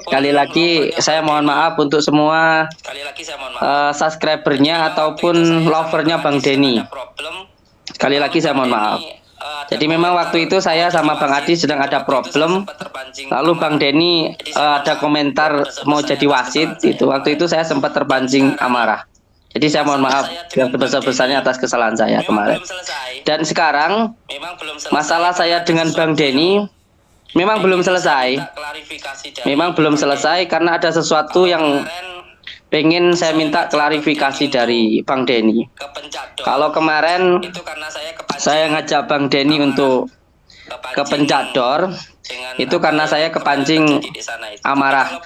Sekali lagi saya mohon maaf untuk semua subscribernya ataupun lovernya Bang Denny. Sekali lagi saya mohon maaf. Jadi memang waktu itu saya sama Bang Adi sedang ada problem. Lalu Bang Denny ada komentar mau jadi wasit. Waktu itu saya sempat terpancing amarah. Jadi saya mohon maaf yang sebesar-besarnya atas kesalahan saya kemarin. Dan sekarang masalah saya dengan Bang Denny memang belum selesai. Memang belum selesai karena ada sesuatu yang pengen saya minta klarifikasi dari Bang Denny. Kalau kemarin saya ngajak Bang Denny untuk ke Pencador, itu karena saya kepancing amarah,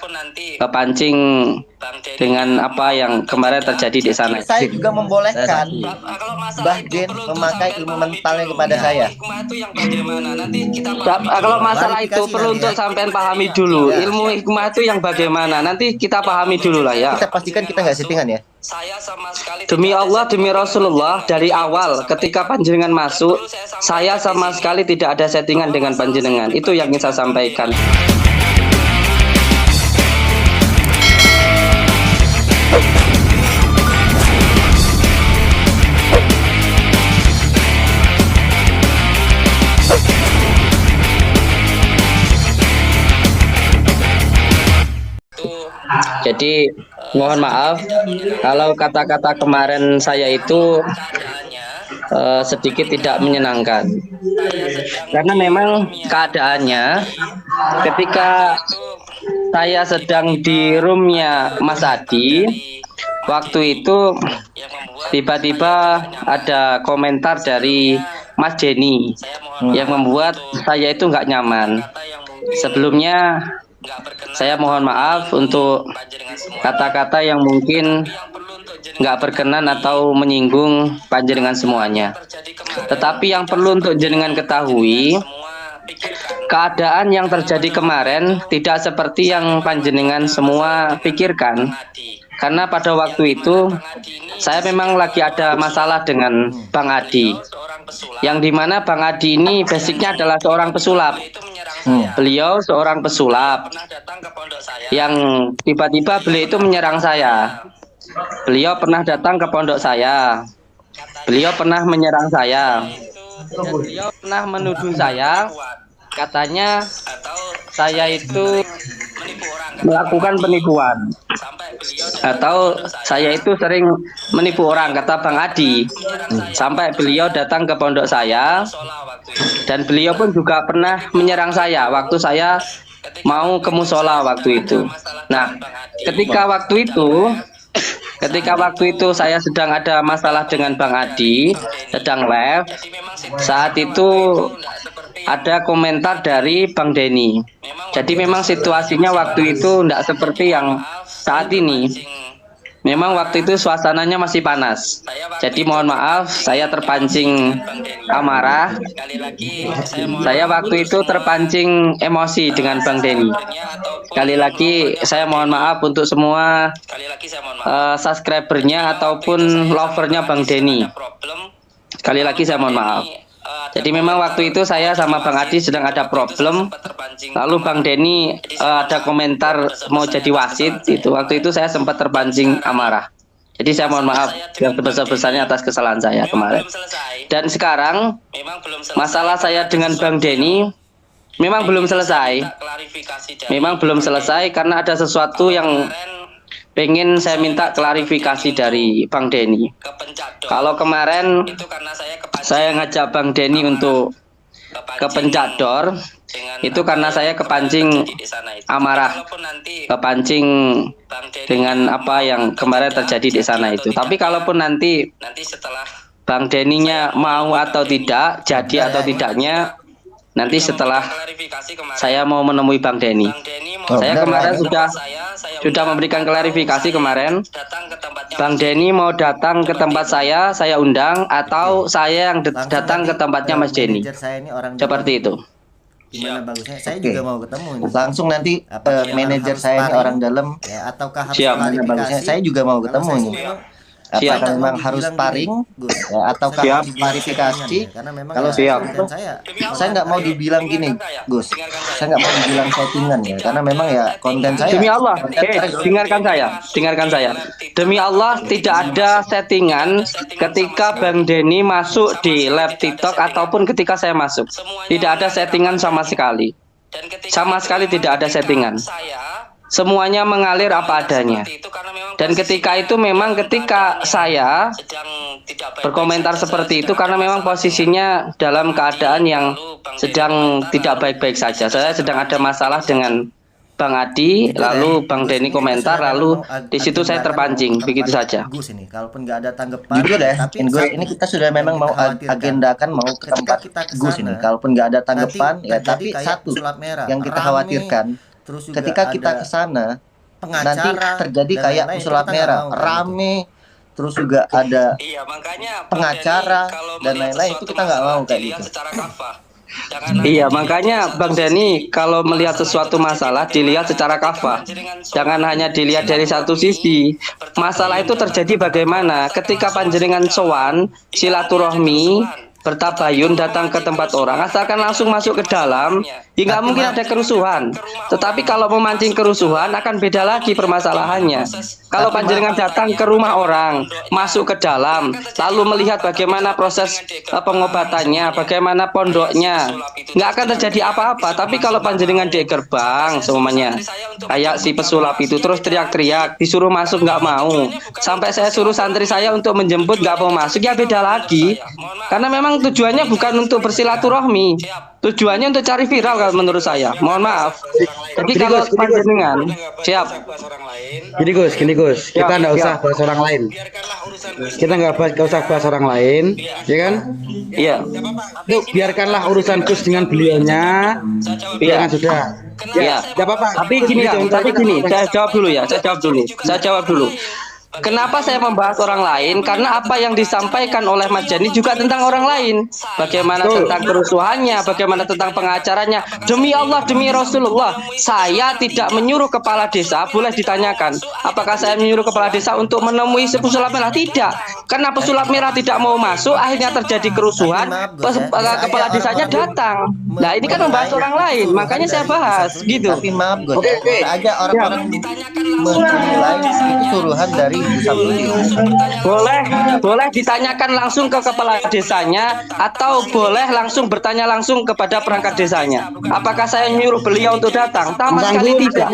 kepancing dengan apa yang kemarin terjadi di sana. Saya juga membolehkan Mbah Den memakai ilmu mentalnya kepada saya. Kalau masalah itu perlu untuk sampean pahami dulu. Ilmu hikmah itu yang bagaimana? Nanti kita pahami dulu lah ya. Kita pastikan kita nggak settingan ya. Demi Allah, demi Rasulullah, dari awal ketika panjenengan masuk, saya sama sekali tidak ada settingan dengan panjenengan. Itu yang ingin saya sampaikan. Jadi mohon maaf kalau kata-kata kemarin saya itu sedikit tidak menyenangkan, karena memang keadaannya ketika saya sedang di roomnya Mas Adi, waktu itu tiba-tiba ada komentar dari Mas Denny yang membuat saya itu nggak nyaman. Sebelumnya saya mohon maaf untuk kata-kata yang mungkin nggak berkenan atau menyinggung panjenengan semuanya. Tetapi yang perlu untuk jenengan ketahui, keadaan yang terjadi kemarin tidak seperti yang panjenengan semua pikirkan. Karena pada waktu itu saya memang lagi ada masalah dengan Bang Adi, yang dimana Bang Adi ini basicnya adalah seorang pesulap. Beliau seorang pesulap yang tiba-tiba beliau itu menyerang saya. Beliau pernah datang ke pondok saya. Beliau pernah menyerang saya. Dan beliau pernah menuduh saya, katanya saya itu melakukan penipuan, atau saya itu sering menipu orang, kata Bang Adi. Sampai beliau datang ke pondok saya, dan beliau pun juga pernah menyerang saya waktu saya mau ke musola waktu itu. Nah, ketika waktu itu saya sedang ada masalah dengan Bang Adi, sedang live. Saat itu ada komentar dari Bang Denny. Jadi memang situasinya waktu itu tidak seperti yang saat ini. Memang waktu itu suasananya masih panas. Jadi mohon maaf, saya terpancing amarah. Saya waktu itu terpancing emosi dengan Bang Denny. Sekali lagi saya mohon maaf untuk semua subscribernya ataupun lovernya Bang Denny. Sekali lagi saya mohon maaf. Jadi memang waktu itu saya sama Bang Adi sedang ada problem. Lalu Bang Denny ada komentar mau jadi wasit. Waktu itu saya sempat terpancing amarah. Jadi saya mohon maaf yang sebesar-besarnya atas kesalahan saya kemarin. Dan sekarang masalah saya dengan Bang Denny memang belum selesai. Memang belum selesai karena ada sesuatu yang pengen saya minta klarifikasi dari Bang Denny. Kalau kemarin saya ngajak Bang Denny untuk ke Pencador, itu karena saya kepancing amarah, kepancing dengan apa yang kemarin terjadi di sana itu. Tapi kalaupun nanti Bang Denny-nya mau atau tidak, jadi atau tidaknya, nanti setelah saya mau menemui Bang Denny. Saya kemarin sudah memberikan klarifikasi kemarin. Bang Denny mau datang ke tempat saya undang, atau saya yang datang ke tempatnya Mas Denny. Seperti itu. Gimana bagusnya? Saya juga mau ketemu ini. Langsung nanti manajer saya ini orang dalam, ataukah harus Siap. klarifikasi? Bagusnya saya juga mau ketemu ini. apakah memang harus sparring ya, ataukah Siap. harus klarifikasi? Karena memang Kalau Siap. konten saya nggak mau dibilang gini, Gus. Saya nggak mau dibilang settingan ya, karena memang ya konten saya. Demi Allah, konten saya- dengarkan saya. Demi Allah tidak ada settingan ketika Bang Denny masuk di live TikTok ataupun ketika saya masuk. Tidak ada settingan sama sekali. Sama sekali tidak ada settingan. Semuanya mengalir apa adanya. Dan ketika itu memang ketika saya berkomentar seperti itu karena memang posisinya dalam keadaan yang sedang tidak baik-baik saja. Saya sedang ada masalah dengan Bang Adi, lalu Bang Denny komentar, lalu di situ saya terpancing, begitu saja. Gus ini, kalaupun nggak ada tanggapan, Jujur ya, tapi ini kita sudah memang mau agendakan mau ke tempat kita kesana, Gus ini. Kalaupun nggak ada tanggapan, ya terjadi tapi kayak satu sulap merah, yang kita rame, khawatirkan, terus juga ketika kita ada ke sana, pengacara, nanti terjadi dan kayak lain-lain, itu sulap kita nggak merah, mau, kayak rame, terus juga ada Iya, makanya pengacara dan lain-lain, itu kita nggak mau kayak gitu. Iya, makanya Bang Denny kalau melihat sesuatu masalah dilihat secara kafah. Jangan hanya dilihat dari satu sisi. Masalah itu terjadi bagaimana ketika panjenengan sowan, silaturahmi, bertabayun datang ke tempat orang, asalkan langsung masuk ke dalam, ya nggak mungkin ada kerusuhan. Tetapi kalau memancing kerusuhan akan beda lagi permasalahannya. Kalau panjenengan datang ke rumah orang, masuk ke dalam, lalu melihat bagaimana proses pengobatannya, bagaimana pondoknya, nggak akan terjadi apa-apa. Tapi kalau panjenengan di gerbang, semuanya kayak si pesulap itu terus teriak-teriak, disuruh masuk nggak mau, sampai saya suruh santri saya untuk menjemput nggak mau masuk, ya beda lagi. Karena memang tujuannya bukan untuk bersilaturahmi, tujuannya untuk cari viral kalau menurut saya. Mohon maaf. Jadi kalau panjenengan siap. Gini Gus, kita nggak usah bahas orang lain. Kita nggak usah bahas orang lain, ya kan? Iya. Itu biarkanlah urusan Gus dengan beliaunya. Iya. Jangan sudah. Iya. Tidak apa-apa. Tapi gini, saya jawab dulu. Kenapa saya membahas orang lain? Karena apa yang disampaikan oleh Mas Jani juga tentang orang lain. Bagaimana tentang kerusuhannya, bagaimana tentang pengacaranya. Demi Allah, demi Rasulullah, saya tidak menyuruh kepala desa. Boleh ditanyakan, apakah saya menyuruh kepala desa untuk menemui si pesulap merah? Tidak. Karena pesulap merah tidak mau masuk, akhirnya terjadi kerusuhan. Kepala desanya datang. Nah, ini kan membahas orang lain, makanya saya bahas gitu. Tapi maaf Gus, ada orang-orang menilai itu suruhan dari Boleh ditanyakan langsung ke kepala desanya atau boleh langsung bertanya langsung kepada perangkat desanya. Apakah saya nyuruh beliau untuk datang? Sama sekali tidak.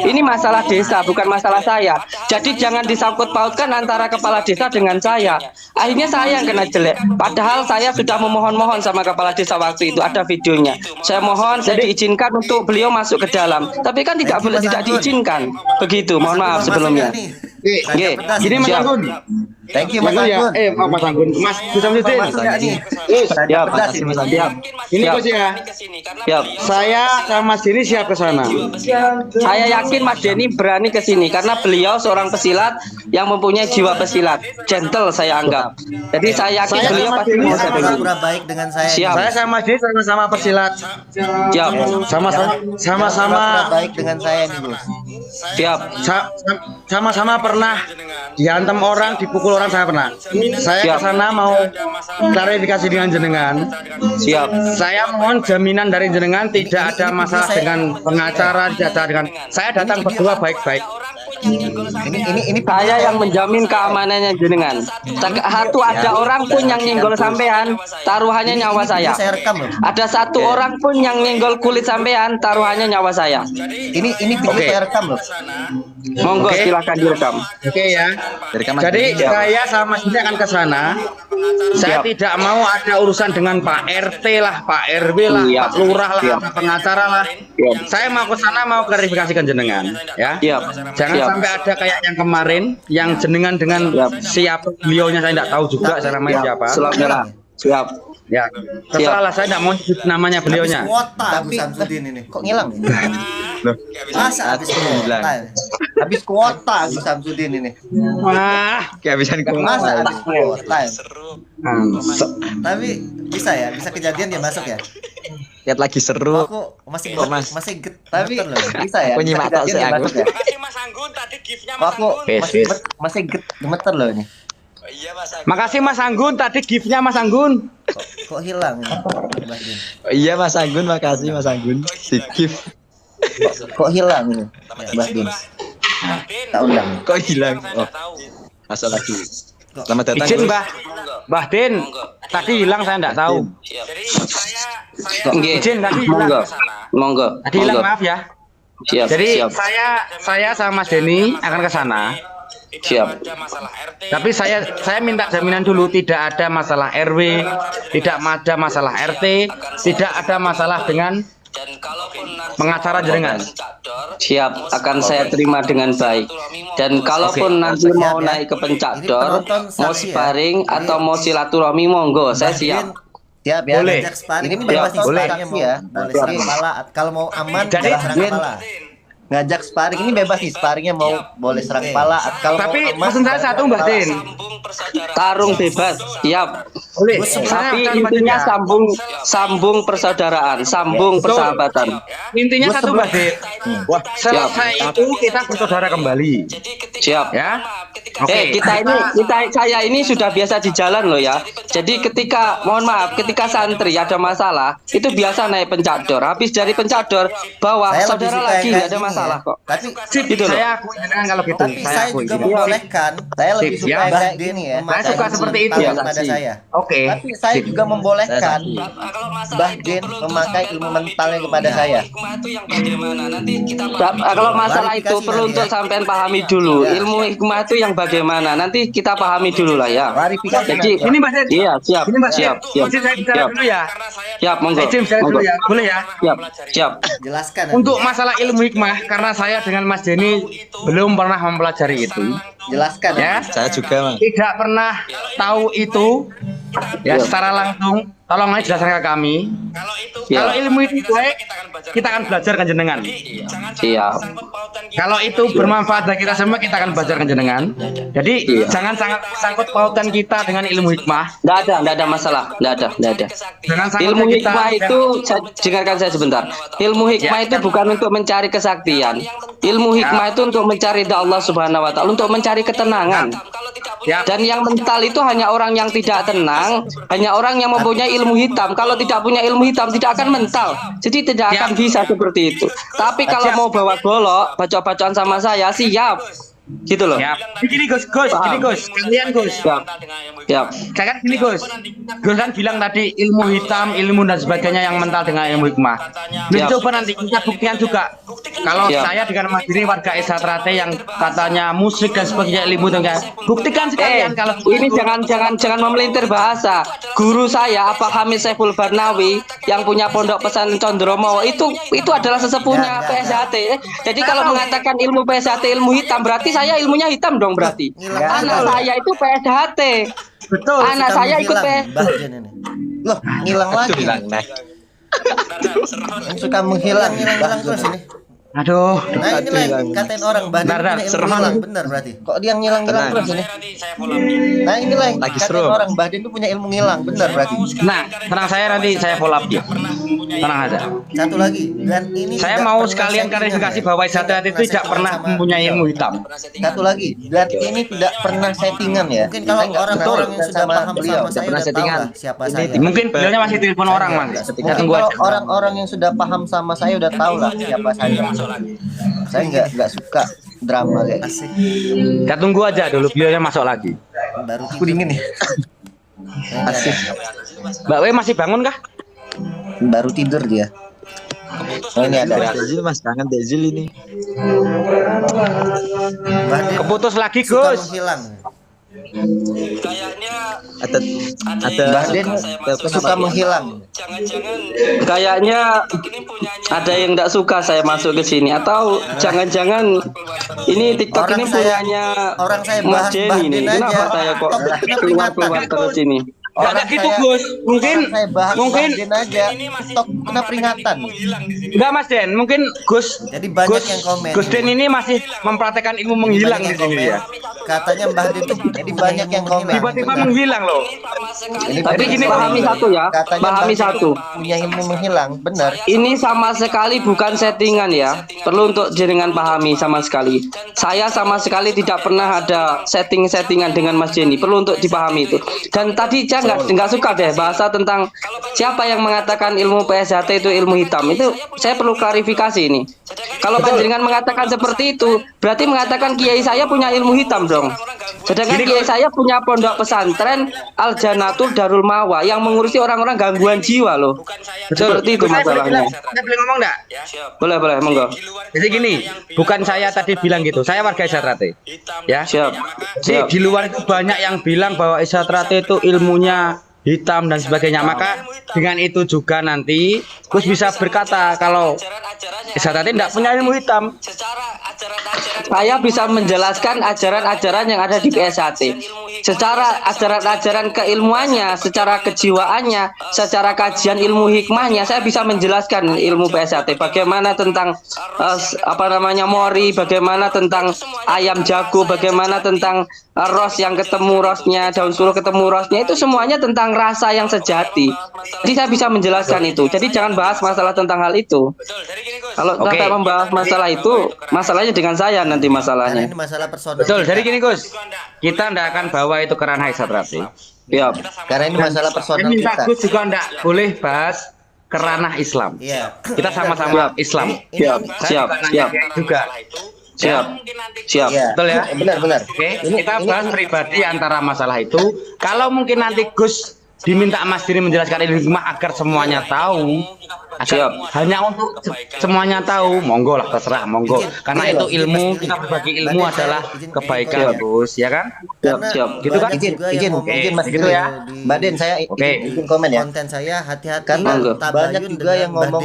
Ini masalah desa, bukan masalah saya. Jadi jangan disangkut pautkan antara kepala desa dengan saya. Akhirnya saya yang kena jelek. Padahal saya sudah memohon-mohon sama kepala desa waktu itu, ada videonya. Saya mohon, saya diizinkan untuk beliau masuk ke dalam. Tapi kan tidak boleh tidak diizinkan. Begitu, mohon maaf sebelumnya. Oke, gini Mas Siap. Anggun. Thank you Mas Ya, Anggun. Mas Anggun, Mas Gus Samsudin. Siap. Ini Siap. Gus ya. Siap. Saya sama Mas Dini siap ke sana. Saya yakin Mas Denny berani ke sini karena beliau seorang pesilat yang mempunyai jiwa pesilat. Gentle saya anggap. Jadi saya yakin Saya beliau sama pasti Denny mau Bisa datang. pura-pura baik dengan saya. Siap. Saya sama Mas Dini sama-sama pesilat. Siap. Sama-sama Pura-pura baik dengan saya nih Gus. Siap. sama-sama pernah dihantam orang, dipukul orang, saya pernah. Saya Siap. ke sana mau klarifikasi dengan jenengan. Siap. Saya mohon jaminan dari jenengan tidak ada masalah dengan pengacara, tidak ada dengan saya datang berdua baik-baik. Ini Saya yang menjamin keamanannya jenengan. Satu ada orang pun yang nyenggol sampean, taruhannya nyawa saya. Saya rekam loh. Ada satu orang pun yang nyenggol kulit sampean, taruhannya nyawa saya. ini video Oke. saya rekam loh. Monggo Oke. silakan direkam. Oke ya. Jadi saya sama Mas Dini akan ke sana. Saya Siap. tidak mau ada urusan dengan Pak RT lah, Pak RW lah, Siap. Pak Lurah lah, Siap. Pak pengacara lah. Siap. Saya mau ke sana mau klarifikasikan jenengan, ya. Siap. Jangan Siap. sampai ada kayak yang kemarin, yang jenengan dengan siapa beliaunya saya tidak tahu juga saya namanya Siap. siapa. Sulap merah. Siap. Ya, terserah lah, saya tidak mau nyebut namanya beliaunya. Kuota Tapi Gus Samsudin ini. kok ngilang? Masa habis kuota? Habis kuota Gus Samsudin ini. Wah, kehabisan Masa habis kuota? Tapi bisa kejadian dia masuk ya. Lihat lagi seru. Aku masih Kok, Mas? masih get. Tapi gemeter loh. bisa ya. Penyimak bisa tak kejadian sih dia aku. masuk ya? Kok aku masih gemeter loh ini. Makasih Mas Anggun, tadi gift-nya Mas Anggun. Kok hilang ini? Bahdin. Iya Mas Anggun, makasih Mas Anggun. Di gift. Kok hilang ini? Bahdin. Tak undang. Kok hilang? Oh, masuk lagi. Selamat datang. Izin Gus. Mbah Den, tadi hilang saya enggak tahu. Nggih. Izin tadi hilang. Monggo. Monggo. Tadi hilang, Monggo. maaf ya. Siap. Jadi siap. saya sama Mas Denny akan ke sana. Siap. Tapi saya minta jaminan dulu tidak ada masalah RW, tidak ada masalah RT, tidak ada masalah dengan pengacara jenengan. Siap, akan saya terima dengan baik. Dan kalaupun nanti mau naik ke pencakdor, mau sparring atau mau silaturahmi, monggo, saya siap. Siap ya. Boleh. Ajak sparring Ini nih, bebas bebas boleh. sparringnya mau. Ya. Boleh serang kepala. Kalau mau aman, Jadi, jangan serang Din, kepala. ngajak sparring ini bebas nih, sparringnya mau boleh serang kepala. Kalau Tapi mau aman, pesan saya serang satu kepala. Mbah Den. Tarung bebas, siap. Boleh. Tapi intinya sambung persaudaraan, sambung persahabatan. Intinya Gua satu sebelum- Mbah Den. Wah, selesai itu kita bersaudara kembali. Siap. Ya. Oke. Saya ini sudah biasa di jalan loh ya. Jadi ketika, mohon maaf, ketika santri ada masalah, itu biasa naik pencador. Habis dari pencador, bawa Saya lebih saudara suka lagi, yang nggak kayak ada gini masalah ya. kok. Tapi Gitu loh. Saya akui dengan kalau gitu. tapi saya akui. juga membolehkan Saya lebih Sip, suka ya. yang kayak Bahdin gini ya. Saya suka seperti itu. tanya Ya, kepada Saksi. saya. Oke. Tapi saya juga membolehkan Bahdin memakai ilmu mentalnya kepada saya. Kalau masalah itu Klarifikasi perlu nanti untuk ya. sampean pahami dulu. Ya. Ilmu hikmah itu yang bagaimana? Nanti kita pahami dulu lah ya. Klarifikasi Jadi, nanti. Ini Mbak Den. iya siap, Ini Mbak Den. siap, siap, Izin saya bicara siap, dulu ya. siap, monggo, Izin saya dulu monggo, ya. Boleh ya? siap, siap. Jelaskan nanti. Untuk masalah ilmu hikmah, karena saya dengan Mas Denny belum pernah mempelajari itu, Jelaskan ya, nanti. Saya juga Mas. tidak pernah tahu itu, ya secara langsung. Tolong aja jelaskan ke kami. Siap. Kalau ilmu itu baik, kita akan belajar kan jenengan. Siap. Kalau itu bermanfaat bagi kita semua, kita akan belajar kan jenengan. Jadi jangan sangkut pautan kita dengan ilmu hikmah. Nggak ada masalah, nggak ada. Jangan sangkut Ilmu kita hikmah itu, dengarkan saya sebentar. Ilmu hikmah itu bukan untuk mencari kesaktian. Ilmu hikmah itu untuk mencari ridha Allah Subhanahu Wa Taala, untuk mencari ketenangan. Ya. Dan yang mental itu hanya orang yang tidak tenang, hanya orang yang mempunyai ilmu hitam. Kalau tidak punya ilmu hitam, tidak akan mental. Jadi tidak akan bisa seperti itu. Tapi kalau mau bawa golok, baca-bacaan sama saya, siap. Gitu loh. Ya. Gini Gus, gini Gus, kalian Gus. Siap. Siap. Saya kan gini Gus kan bilang tadi ilmu hitam, ilmu dan sebagainya yang mental dengan ilmu hikmah. Siap. Coba nanti kita buktikan juga. Kalau Siap. saya dengan Mas Diri warga Esatrate yang katanya musik dan sebagainya ilmu dan buktikan sekalian kalau Ini jangan memelintir bahasa. Guru saya apa Hamid Saiful Barnawi yang punya pondok pesantren Condromo itu adalah sesepuhnya PSHT. Jadi kalau mengatakan ilmu PSHT ilmu hitam berarti saya ilmunya hitam dong berarti. Ngilang Anak aja. saya itu PSHT. betul. Anak Suka saya ikut menghilang, Bahdin ini. Loh, ngilang lagi. Hilang nah. Yang suka menghilang, Hilang terus ini. Aduh. Nah inilah yang katain orang Bahdin Bentar, punya ilmu serem. hilang, benar berarti. Kok dia ngilang-ngilang Tenang. terus ini? Nah inilah yang Lagi katain seru. orang Bahdin tuh punya ilmu ngilang, benar berarti. Nah, tenang saya nanti saya follow up ya. Tenang aja. Satu lagi dan ini Saya tidak mau pernah sekalian settingan klarifikasi ya. bahwa Esatrate itu tidak pernah sama mempunyai beliau. ilmu hitam. Satu lagi, dan ini tidak pernah settingan ya. Mungkin kalau Saya nggak orang-orang pernah yang sudah sama paham beliau. sama saya pernah udah tahu settingan. lah siapa Ini saya. Mungkin beliaunya masih telepon orang, Mas. Kita Mungkin tunggu kalau aja. orang-orang yang sudah paham sama saya udah tahu lah siapa saya. Saya nggak suka drama kayak gitu. Asik. Kita tunggu aja dulu beliaunya masuk lagi. Baru Aku dingin nih. Asik. Mbak W masih bangun kah? Baru tidur dia. Oh ini ada. Dezil Mas, kangen Dezil ini. Bahdin Keputus lagi, suka Gus. menghilang. Ada Bahdin suka menghilang. Kayaknya ada yang tidak suka saya masuk ke sini atau jangan-jangan ini TikTok Orang ini saya- punyanya orang saya Mas bahas Denny Bahdin nih. aja. Kenapa saya kok Topiknya keluar peringatan. terus ini? Nggak gitu, Gus. Mungkin- saya bahas mungkin- Bahdin aja. TikTok kena peringatan. Enggak Mas Den, mungkin Gus Jadi banyak Gus, yang komen. Gus Den ini masih mempraktekkan ilmu menghilang di Banyak yang sini komen. ya. katanya Mbah Din tuh Jadi banyak yang komen. Tiba-tiba menghilang loh. Tapi gini, pahami satu ya, Katanya pahami Mbah Din satu. punya ilmu menghilang, benar. Ini sama sekali bukan settingan ya. Perlu untuk jenengan pahami sama sekali. Saya sama sekali tidak pernah ada settingan dengan Mas Denny. Perlu untuk dipahami itu. Dan tadi saya nggak suka deh bahasa tentang siapa yang mengatakan ilmu PSHT itu ilmu hitam. Itu saya perlu klarifikasi ini. Kalau panjenengan mengatakan seperti itu, berarti mengatakan kiai saya punya ilmu hitam dong. Sedangkan kiai saya punya pondok pesantren Al Janatul Darul Mawa yang mengurusi orang-orang gangguan jiwa loh. Seperti itu masalahnya. Saya boleh ngomong enggak? Boleh, monggo. Jadi gini, bukan saya tadi bilang gitu. Saya warga Isatrate. Ya. Siap. Di luar itu banyak yang bilang bahwa Isatrate itu ilmunya hitam dan sebagainya. Maka dengan itu juga nanti Gus bisa berkata kalau Isatrate tidak punya ilmu hitam. Saya bisa menjelaskan ajaran-ajaran yang ada di PSHT. Secara ajaran-ajaran keilmuannya, secara kejiwaannya, secara kajian ilmu hikmahnya, saya bisa menjelaskan ilmu PSHT. Bagaimana tentang mori, bagaimana tentang ayam jago, bagaimana tentang ros yang ketemu rosnya, daun suruh ketemu rosnya, itu semuanya tentang rasa yang sejati. Jadi saya bisa menjelaskan itu. Jadi jangan bahas masalah tentang hal itu. Kalau kita membahas masalah itu, masalahnya dengan saya nanti Karena masalahnya. ini masalah personal. Betul. Jadi gini Gus, kita tidak akan bawa itu ke ranah Isatrate. Ya, Karena ini masalah Saya personal minta kita. Gus juga tidak boleh bahas ke ranah Islam. Iya. Kita sama-sama Islam. siap. Juga. Siap. Iya. Betul ya? Benar. Oke, kita bahas pribadi antara masalah itu. Kalau mungkin nanti Gus diminta Mas Diri menjelaskan ilmu hikmah agar semuanya tahu, Siap. hanya untuk semuanya tahu, monggo lah, terserah, monggo. Karena itu ilmu, kita berbagi ilmu adalah kebaikan, Gus, ya kan? Siap. Gitu kan? Izin Mas gitu ya. Mbak Den, saya izin komen ya. Konten saya hati-hati Karena Monggo. banyak juga yang ngomong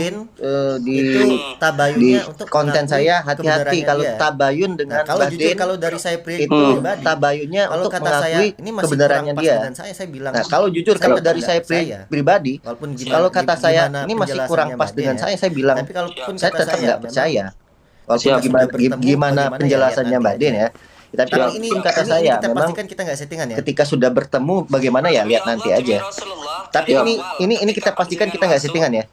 di itu tabayunnya di untuk konten mengakui saya hati-hati kebenarannya kalau dia. tabayun dengan Nah, kalau Mbak jujur Den, kalau dari saya itu pribadi, tabayunnya kalau untuk kata saya mengakui ini masih kebenarannya kurang pas dia. dengan saya bilang. Nah, kalau jujur saya kalau dari tidak saya percaya. pribadi, Walaupun kalau kata saya gimana ini masih kurang penjelasannya pas Mbak dengan Den ya. saya bilang Tapi kalaupun saya kata tetap saya, nggak memang percaya. Walaupun Siap. gimana Sudah bertemu, gimana bagaimana penjelasannya ya, Mbak lihat Den nanti ya. Tapi Kalau ini kata ini saya kita memang pastikan kita nggak settingan ya. ketika sudah bertemu bagaimana ya lihat nanti aja. Tapi ini kita pastikan kita nggak settingan ya.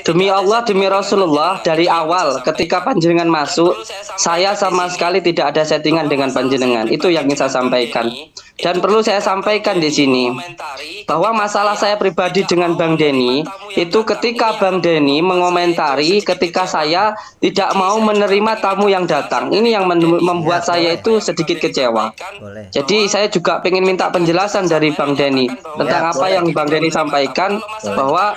Demi Allah, demi Rasulullah, dari awal ketika panjenengan masuk, saya sama sekali tidak ada settingan dengan panjenengan. Itu yang ingin saya sampaikan. Dan perlu saya sampaikan di sini bahwa masalah saya pribadi dengan Bang Denny itu ketika Bang Denny mengomentari ketika saya tidak mau menerima tamu yang datang. Ini yang membuat saya itu sedikit kecewa. Boleh. Jadi saya juga ingin minta penjelasan dari Bang Denny tentang apa yang Bang Denny sampaikan, bahwa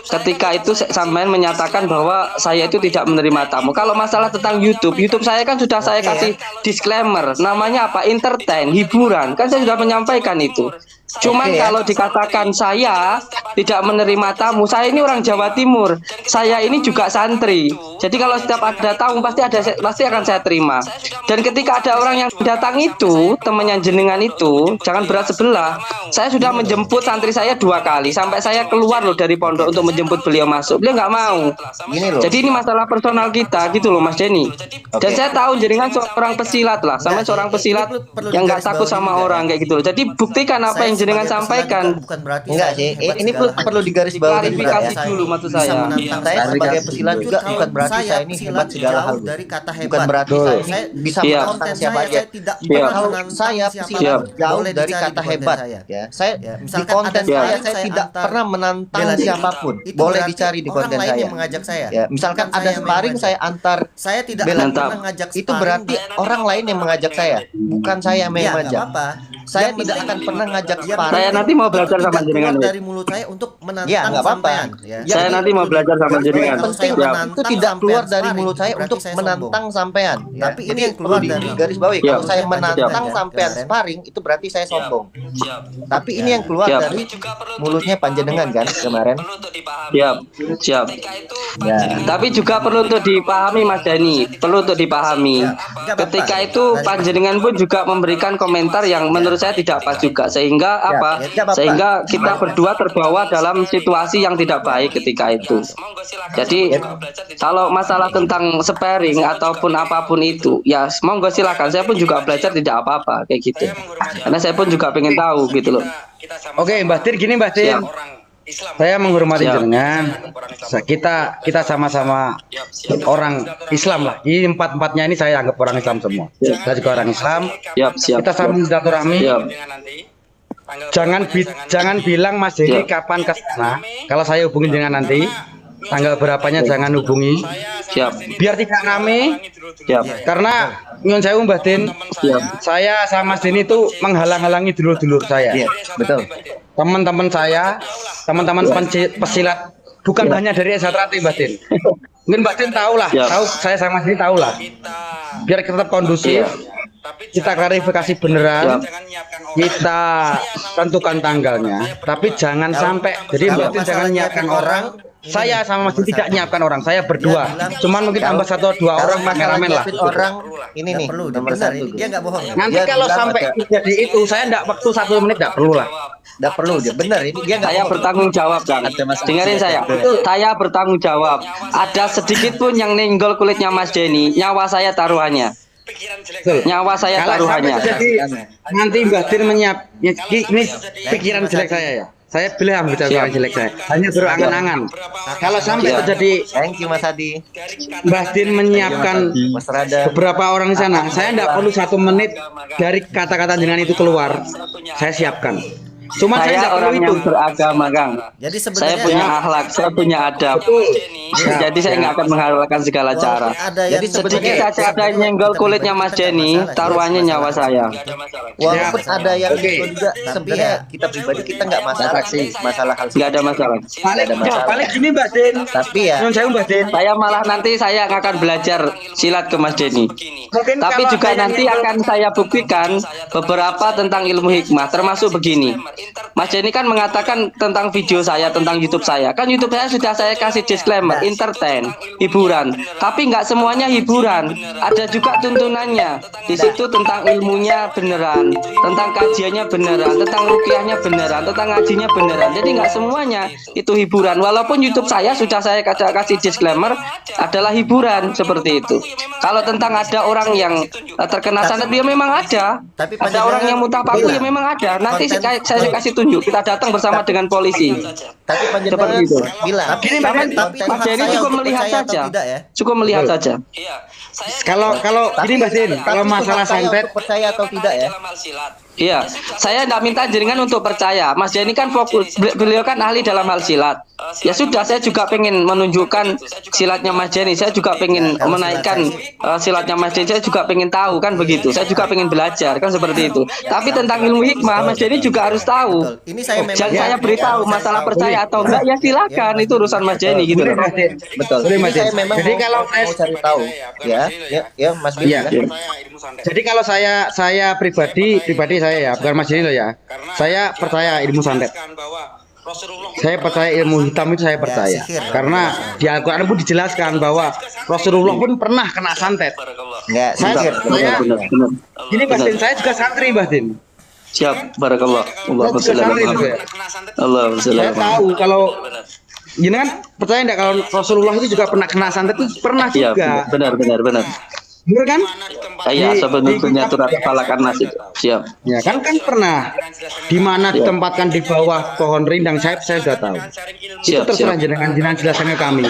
ketika itu sampean menyatakan bahwa saya itu tidak menerima tamu. Kalau masalah tentang YouTube saya kan sudah saya kasih disclaimer, namanya apa? Entertain, hiburan. Kan saya sudah menyampaikan itu. Cuman kalau dikatakan saya tidak menerima tamu, saya ini orang Jawa Timur. Saya ini juga santri. Jadi kalau setiap ada tamu pasti akan saya terima. Dan ketika ada orang yang datang itu, temannya jenengan itu, jangan berat sebelah. Saya sudah menjemput santri saya 2 kali sampai saya keluar loh dari pondok untuk menjemput beliau masuk. Beliau nggak mau. Gini loh. Jadi ini masalah personal kita gitu loh Mas Denny. Dan saya tahu jenengan seorang pesilat lah, sama seorang pesilat yang nggak takut sama orang kayak gitu loh. Jadi buktikan apa yang jenengan sampaikan. Bukan berarti Enggak saya sih, hebat ini segala hal. perlu digarisbawahi juga Klarifikasi ya. dulu maksud Bisa saya. menantang Saya saya. sebagai pesilat Jujur, juga kalau bukan berarti saya ini pesilat hebat segala jauh hal. dari kata hebat. Bukan berarti Betul. saya ini bisa Iya. menantang Konten siapa saya, aja. saya tidak Iya. pernah Kalau menantang saya siapa. pesilat jauh Boleh dari dicari kata di konten hebat saya. ya. Saya Ya, di misalkan konten ada saya saya tidak antar pernah menantang bela diri. siapapun. Itu Boleh berarti dicari di orang konten lain saya. yang mengajak saya. Ya, misalkan Bukan ada saya yang sparring mengajak. saya antar Saya tidak bela akan diri. pernah ngajak itu sparring berarti dan- orang lain yang mengajak saya, bukan saya yang Ya, nggak mengajak. apa-apa. Saya Yang tidak penting- akan pernah ngajak yang sparring. Saya nanti mau belajar itu sama tidak jenengan, keluar Wid. dari mulut saya untuk menantang Ya, nggak apa-apa. sampean, ya. Ya, Saya ini nanti mau belajar sama Yang jenengan. penting Siap. itu tidak keluar dari mulut saya berarti untuk saya menantang sampean. Ya, Tapi ini ini yang perlu keluar dari- garis bawahi. Kalau Siap. saya menantang Siap. sampean Siap. sparring itu berarti saya sombong. Tapi ini yang keluar Siap. dari mulutnya panjenengan kan kemarin. Siap. Ya. Tapi juga perlu untuk dipahami Mas Denny, perlu untuk dipahami. ketika itu panjenengan pun juga memberikan komentar yang menurut saya tidak pas juga, sehingga apa? ya, nggak apa-apa. Sehingga kita berdua terbawa dalam situasi yang tidak baik ketika itu. Jadi kalau masalah tentang sparing ataupun apapun itu, ya monggo silakan. Saya pun juga belajar tidak apa-apa kayak gitu. Karena saya pun juga pengen tahu gitu loh. Oke, Mbah Din, gini Mbah Din. Saya menghormati Siap. jenengan. Kita sama-sama orang Islam lah. Ini empat-empatnya ini saya anggap orang Islam semua. Saya juga orang Islam. Siap. Kita sambung silaturahmi. Siap. Jangan bilang Mas Denny kapan ke sana. Kalau saya hubungin dengan nanti tanggal berapanya jangan hubungi. Siap. Biar tidak rame. Siap. Karena nyun sewu Mbah Din, saya sama Mas Denny itu menghalang-halangi dulur-dulur saya. Iya, betul. Teman-teman saya, teman-teman pesilat, bukan hanya dari Esatrati Mbah Din. Mungkin Mbah Din tahu lah, Ya. tahu saya sama Mas Denny tahu lah. Biar kita tetap kondusif, kita klarifikasi beneran, kita tentukan tanggalnya, tapi jangan sampai. Jadi Mbah Din jangan nyiapkan orang. Saya sama Mas Denny tidak nyiapkan orang, saya berdua. Cuman mungkin tambah 1 atau 2 orang kameramen lah. Orang ini Nggak nih perlu, nomor benar, 1. dia nggak bohong. Nanti Dia kalau bilang sampai ada- jadi itu, saya enggak waktu 1 menit enggak perlu lah. Nggak perlu dia benar ini dia nggak Saya bohong. bertanggung jawab, Bang. Dengerin saya. Saya bertanggung jawab. Ada sedikit pun yang nenggol kulitnya Mas Denny, nyawa saya taruhannya. Betul. Nyawa saya Kalau sampai taruhannya. terjadi nanti Mbah Din ini pikiran jelek saya ya. Saya bilang pikiran jelek saya. Hanya berangan-angan. Kalau sampai Siap. terjadi Thank you Mas Adi. Mbah Din menyiapkan Mas Rada. beberapa orang di sana, saya enggak perlu 1 menit dari kata-kata jenengan itu keluar. Saya siapkan. Cuman saya Saya enggak perlu orang itu. yang beragama, Kang. Jadi Saya sebenarnya punya akhlak, saya punya adab. Jadi saya nggak akan menghalalkan segala cara. ada yang Sedikit saja ada yang nyenggol kulitnya Mas Denny, taruhannya nyawa saya. Walaupun ada yang Oke. itu juga sebenarnya kita pribadi kita nggak masalah sih masalah hal Nggak ada masalah. Paling gini Mbah Din. Tapi ya Nyun sewu Mbah Din. Saya malah nanti saya akan belajar silat ke Mas Denny. Mungkin Tapi kalau juga saya nanti akan saya buktikan beberapa tentang ilmu hikmah, termasuk begini. Mas Denny kan mengatakan tentang video saya, tentang YouTube saya. Kan YouTube saya sudah saya kasih disclaimer, entertain, hiburan. Tapi nggak semuanya hiburan. Ada juga tuntunannya. Di situ tentang ilmunya beneran, tentang kajiannya beneran, tentang rukiahnya beneran, tentang ngajinya beneran. Jadi nggak semuanya itu hiburan. Walaupun YouTube saya sudah saya kasih disclaimer adalah hiburan seperti itu. Kalau tentang ada orang yang terkena santet, dia memang ada. Tapi Ada orang yang muntah paku, ya memang ada. Nanti saya kasih tunjuk. Kita datang bersama dengan polisi. tapi Seperti panjenengan itu. bilang Tapi Sama tapi Mas hak Denny saya cukup untuk melihat percaya atau saja. tidak ya? Cukup melihat Betul. saja. kalau ini Mbah Din, kalau tapi masalah hak saya santet untuk percaya atau tidak ya Iya, saya tidak minta jenengan untuk percaya. Mas Denny kan fokus, beliau kan ahli dalam hal silat. Ya sudah, saya juga pengen menunjukkan silatnya Mas Denny. Saya juga pengen menaikkan silatnya Mas Denny. Saya juga pengen tahu kan begitu. Saya juga pengen belajar kan seperti itu. Tapi tentang ilmu hikmah, Mas Denny juga harus tahu. Betul. Ini saya memang Jangan saya beritahu saya masalah tahu. percaya atau enggak ya silakan, itu urusan Mas Denny gitu loh. betul Sorry, ini Mas saya Din. memang Jadi mau, kalau mau cari tahu ya Mas Bin Iya. ya. Jadi kalau saya pribadi saya ya, bukan Mas Denny loh ya. Saya percaya ilmu santet. Saya percaya ilmu hitam itu saya percaya. sihir. Karena di Al-Qur'an pun dijelaskan bahwa Rasulullah pun pernah kena santet. Enggak Saya- sihir Benar, benar, benar. Ini Mbah Din, saya juga santri Mbah Din. Siap, barakallah. Allahumma Saya juga sholli ala santri juga. Muhammad. Allahumma sholli Saya ala Muhammad. tahu kalau ini kan percaya enggak kalau Rasulullah itu juga pernah kena santet itu pernah Iya, juga. benar, benar, benar. Benar kan? Iya, Di- sebenarnya di- turat falakan nasib. Siap. Ya kan pernah di mana ditempatkan di bawah pohon rindang saya sudah tahu. Itu Siap, terserah siap. jenengan jelaskan ke kami.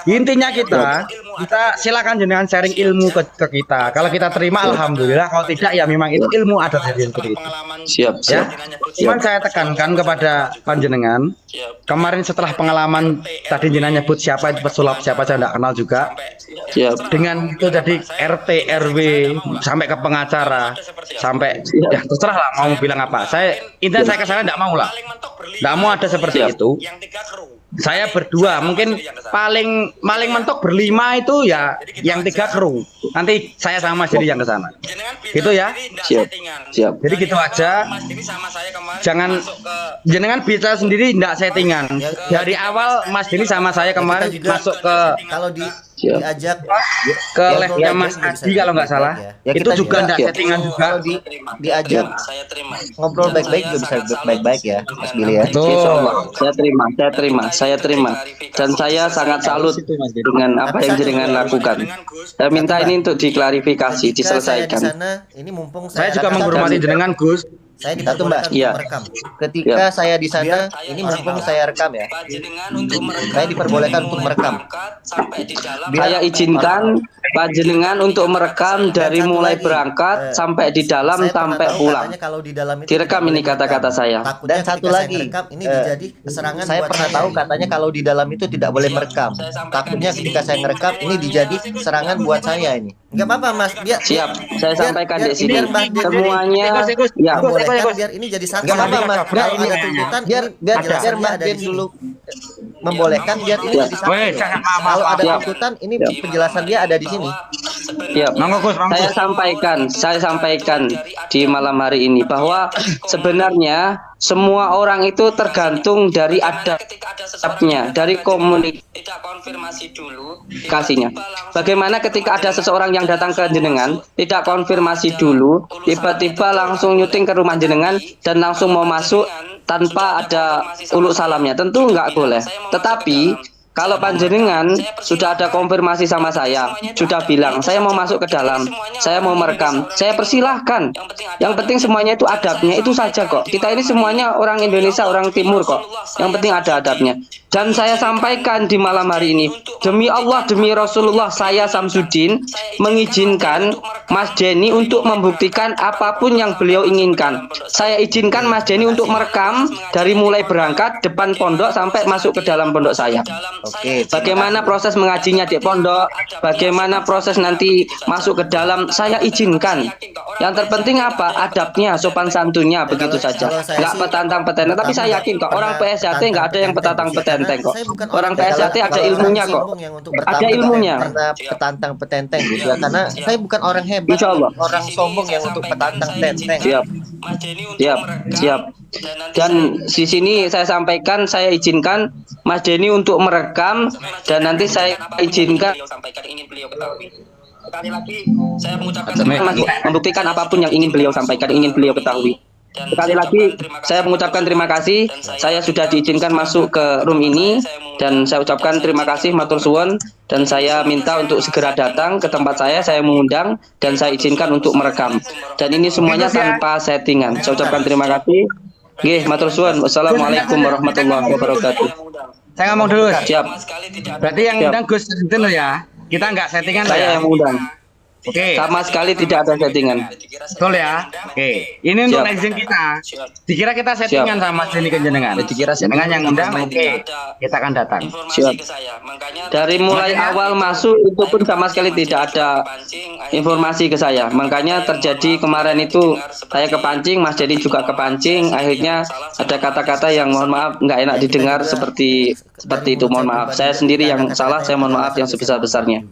Intinya kita silakan jenengan sharing ilmu ke kita. Kalau kita terima alhamdulillah, kalau tidak ya memang itu ilmu adat dari seperti itu. Siap, Ya. siap. Cuman saya tekankan kepada panjenengan. Kemarin setelah pengalaman tadi jenengan nyebut siapa itu pesulap, siapa saya tidak kenal juga. Siap. Dengan itu jadi RT RW sampai ke pengacara sampai ya terserah lah mau bilang apa. Saya intinya saya kesana tidak mau lah. Tidak mau ada seperti Siap. itu. Saya berdua mungkin paling mentok berlima itu ya yang 3 kru. Nanti saya sama jadi yang ke sana. Gitu ya. Siap. Siap. Jadi gitu aja. Jangan jenengan bisa sendiri tidak settingan. Dari awal Mas Denny sama saya kemarin Kita juga- masuk ke kalau di Siap. diajak ke Ya, live-nya ngobrol Mas baik-baik Adi kalau nggak salah. ya. Ya, Itu kita juga juga ada ya. settingan juga. Kalau diajak Saya terima. ngobrol baik-baik juga bisa baik-baik ya, Mas Billy ya. Betul. Insya Allah, saya terima. Dan saya sangat salut dengan apa yang jenengan lakukan. Saya minta ini untuk diklarifikasi, Ketika saya di diselesaikan. sana, ini mumpung Saya juga rekam, menghormati jenengan Gus. saya Satu, Mbak. diperbolehkan Iya. untuk merekam. Ketika saya di sana, ini mumpung saya rekam ya. Saya diperbolehkan untuk merekam. Saya izinkan panjenengan untuk merekam dari Dan satu mulai lagi, berangkat sampai di dalam Saya pernah sampai tahu pulang. katanya kalau di dalam itu Direkam tidak ini boleh kata-kata merekam. saya. Takutnya Dan satu ketika saya lagi, ngerekam, ini eh, menjadi keserangan Saya buat pernah saya tahu ini. katanya kalau di dalam itu tidak boleh merekam. Takutnya ketika saya ngerekam ini dijadi serangan buat saya ini. Nggak apa-apa Mas, biar Siap, saya sampaikan di sini. biar Mbak Din Semuanya, ya, membolehkan biar ini jadi saksi. Nggak apa-apa, Mas. Kalau Ini ada tuntutan, biar ini biar penjelasannya Mbak ada Din di sini. dulu membolehkan biar ini Ya. jadi saksi. Weh, jangan maaf. Kalau ada Siap. tuntutan ini Siap. penjelasan dia ada di sini. ya. Monggo Gus, monggo. Saya sampaikan di malam hari ini bahwa sebenarnya semua orang itu tergantung dari adabnya, dari komunikasinya. Bagaimana ketika ada seseorang yang datang ke jenengan, tidak konfirmasi dulu, tiba-tiba langsung nyuting ke rumah jenengan dan langsung mau masuk tanpa ada uluk salamnya, tentu nggak boleh. Tetapi kalau panjenengan sudah ada konfirmasi sama saya, sudah bilang saya mau masuk ke dalam, saya mau merekam, saya persilahkan. Yang penting semuanya itu adabnya, itu saja kok. Kita ini semuanya orang Indonesia, orang Timur kok. Yang penting ada adabnya. Dan saya sampaikan di malam hari ini, demi Allah, demi Rasulullah, saya Samsudin mengizinkan Mas Denny untuk membuktikan apapun yang beliau inginkan. Saya izinkan Mas Denny untuk merekam dari mulai berangkat depan pondok sampai masuk ke dalam pondok saya. Oke. Bagaimana proses mengajinya di pondok, bagaimana proses nanti masuk ke dalam, saya izinkan. Yang terpenting apa? Adabnya, sopan santunnya, begitu saja. Nggak petantang-petenteng, tapi saya yakin kok orang PSJT nggak ada yang petantang-petenteng kok. Orang PSJT ada ilmunya kok. Ada ilmunya. Karena petantang petenteng gitu ya. Karena saya bukan orang hebat, Insya Allah. orang sombong yang untuk petantang petenteng. Siap, siap, siap. Dan di sini saya sampaikan, saya izinkan Mas Denny untuk merekam dan nanti saya izinkan sekali lagi saya mengucapkan membuktikan apapun yang ingin beliau sampaikan, ingin beliau ketahui. Sekali lagi saya mengucapkan terima kasih. Saya sudah diizinkan masuk ke room ini dan saya ucapkan terima kasih matur suwun dan saya minta untuk segera datang ke tempat saya mengundang dan saya izinkan untuk merekam. Dan ini semuanya tanpa settingan. Saya ucapkan terima kasih. Nggih, matur suwun. Wassalamualaikum warahmatullahi wabarakatuh. Saya ngomong dulu. Siap. Berarti yang Siap. undang Gus itu loh ya. Kita nggak settingan loh Saya ya. yang mengundang. Oke. Sama sekali tidak ada settingan. Betul ya. Oke. Ini untuk Siap. netizen kita. Dikira kita settingan sama Mas Denny Kenjenengan. Dikira Dengan yang undang, oke. Kita akan datang. Siap. Dari mulai awal masuk itu pun sama sekali tidak ada informasi ke saya. Makanya terjadi kemarin itu saya kepancing, Mas Denny juga kepancing. Akhirnya ada kata-kata yang mohon maaf nggak enak didengar seperti itu. Mohon maaf. Saya sendiri yang salah. Saya mohon maaf yang sebesar-besarnya.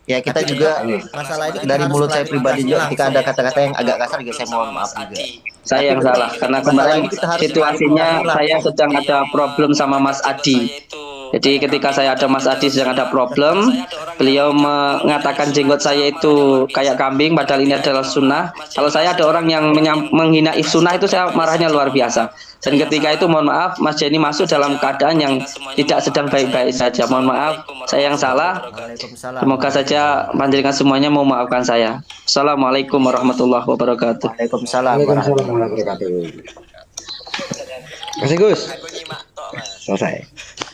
Ya kita juga Masalah ini kita dari harus mulut saya pribadi juga ketika ada langsung. kata-kata yang agak kasar juga saya mohon maaf juga. Saya yang salah karena kemarin situasinya saya sedang ada problem sama Mas Adi. Jadi ketika saya ada Mas Adi sedang ada problem, beliau mengatakan jenggot saya itu kayak kambing padahal ini adalah sunnah. Kalau saya ada orang yang menghina sunnah itu saya marahnya luar biasa. Dan ketika itu mohon maaf Mas Denny masuk dalam keadaan yang tidak sedang baik-baik saja. Mohon maaf, saya yang salah. Waalaikumsalam. Semoga saja panjenengan semuanya mau memaafkan saya. Assalamualaikum warahmatullahi wabarakatuh. Waalaikumsalam warahmatullahi wabarakatuh. Kasih Gus. Selesai.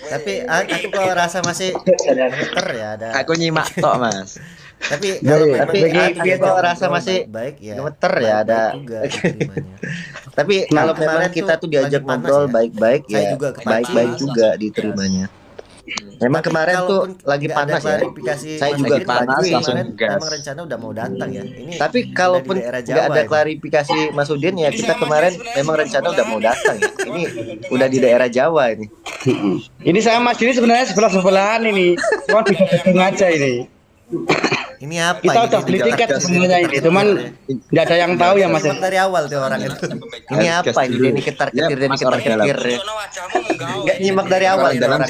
Tapi aku kok rasa masih gemeter ya ada. Aku nyimak tok, Mas. Tapi kalau memang Tapi ada dia kok yang rasa ngobrol masih baik ya. gemeter ya ada. baik juga diterimanya. Tapi Nah, kalau memang kemarin kita tuh tuh diajak lagi panas ngobrol ya. baik-baik Saya ya juga kepancing. baik-baik juga diterimanya. Memang Tapi kemarin tuh kalaupun lagi nggak ada panas ya. klarifikasi Saya Mas juga Denny, panas, kemarin langsung gas. Emang rencana udah mau datang ya. Ini Tapi udah kalaupun di daerah nggak Jawa ada ini. klarifikasi Mas Udin ya kita kemarin memang rencana udah mau datang ya. Ini udah di daerah Jawa ini. Ini saya Mas Denny sebenarnya sebelah-sebelahan ini. Cuma digabung aja ini. Ini apa? Kita ini? udah beli Ini tiket Jakarta. sebenarnya ini. Cuman nggak ada yang tahu ya Mas. Nyimak dari awal tuh orang itu. Ini apa ini? Ini ketar-ketir Ya, dan Mas, orang ketar-ketir. Nggak nyimak dari awal ini Orang dalam orang.